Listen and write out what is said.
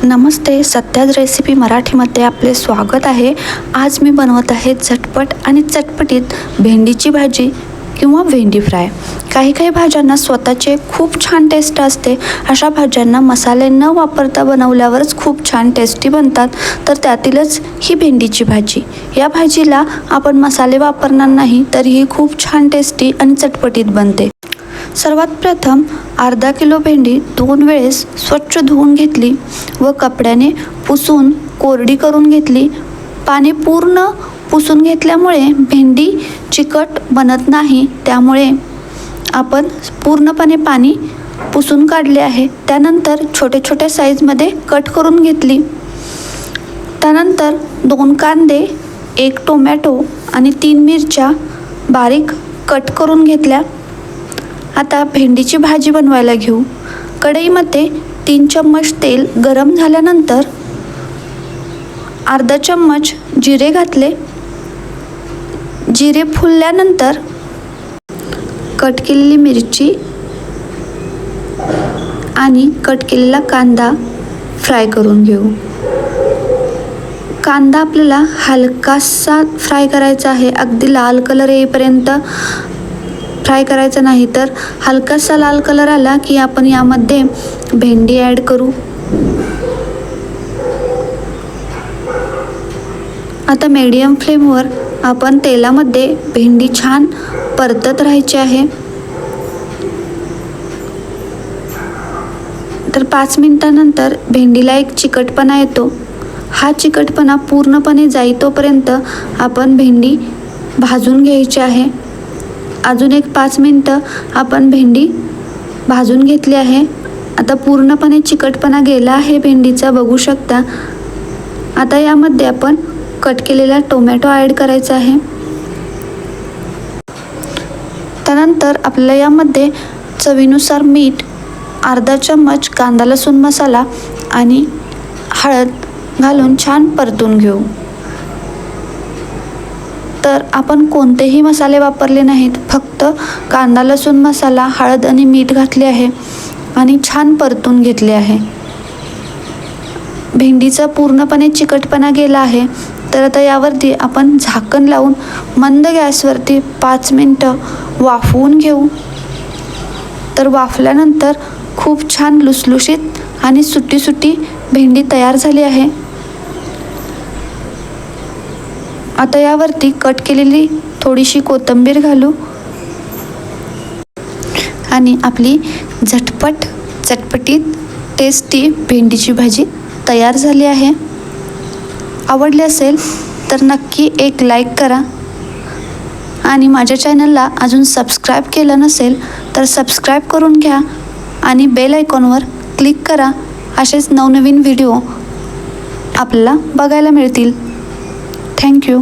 नमस्ते, Satya's recipe मराठीमध्ये आपले स्वागत आहे। आज मी बनवत आहे झटपट आणि चटपटीत भेंडीची भाजी किंवा भेंडी फ्राय। काही भाज्यांना स्वतःचे खूप छान टेस्ट असते। अशा भाज्यांना मसाले न वापरता बनवल्यावरच खूप छान टेस्टी बनतात। तर त्यातीलच ही भेंडीची भाजी। या भाजीला आपण मसाले वापरणार नाही तरीही खूप छान टेस्टी आणि चटपटीत बनते। सर्वात प्रथम अर्धा किलो भेंडी 2 वेळेस स्वच्छ धुवून घेतली व कपड्याने पुसून कोरडी करून घेतली। पाणी पूर्ण पुसून घेतल्यामुळे भेंडी चिकट बनत नाही, त्यामुळे आपण पूर्णपणे पाणी पुसून काढले आहे। त्यानंतर छोटे छोटे साईजमध्ये कट करून घेतली। त्यानंतर 2 कांदे, 1 टोमॅटो आणि 3 मिरच्या बारीक कट करून घेतल्या। आता भेंडीची भाजी बनवायला घेऊ। कढईमध्ये 3 चम्मच तेल गरम झाल्यानंतर अर्धा चम्मच जिरे घातले। जिरे फुलल्यानंतर कट केलेली मिरची आणि कट केलेला कांदा फ्राय करून घेऊ। कांदा आपल्याला हलकासा फ्राय करायचा आहे, अगदी लाल कलर येईपर्यंत फ्राय करायचा नाही। तर हलकासा लाल कलर आला की आपण यामध्ये भेंडी ॲड करू। आता मीडियम फ्लेमवर आपण तेलामध्ये भेंडी छान परतत राहायची आहे। तर 5 मिनिटांनंतर भेंडीला एक चिकटपणा येतो। हा चिकटपणा पूर्णपणे जाईतोपर्यंत आपण भेंडी भाजून घ्यायची आहे। अजून एक 5 मिनिटं आपण भेंडी भाजून घेतली आहे। आता पूर्णपणे चिकटपणा गेला आहे भेंडीचा, बघू शकता। आता यामध्ये आपण कट केलेला टोमॅटो ॲड करायचा आहे। त्यानंतर आपल्याला यामध्ये चवीनुसार मीठ, अर्धा चम्मच कांदा लसूण मसाला आणि हळद घालून छान परतून घेऊ। तर आपण कोणतेही मसाले वापरले नाहीत, फक्त कांदा लसूण मसाला, हळद आणि मीठ घातले आहे आणि छान परतून घेतले आहे। भेंडीचा पूर्णपणे चिकटपणा गेला आहे। तर आता यावरती आपण झाकण लावून मंद गॅसवरती 5 मिनिटं वाफवून घेऊ। तर वाफल्यानंतर खूप छान लुसलुशीत आणि सुटी भेंडी तयार झाली आहे। आता यावरती कट केलेली थोडीशी कोथिंबीर घालू आणि आपली झटपट चटपटीत टेस्टी भेंडीची भाजी तयार झाली आहे। आवडली असेल तर नक्की एक लाईक करा आणि माझ्या चॅनलला अजून सबस्क्राईब केलं नसेल तर सबस्क्राईब करून घ्या आणि बेल आयकॉनवर क्लिक करा। असेच नवनवीन व्हिडिओ आपल्याला बघायला मिळतील। थँक्यू।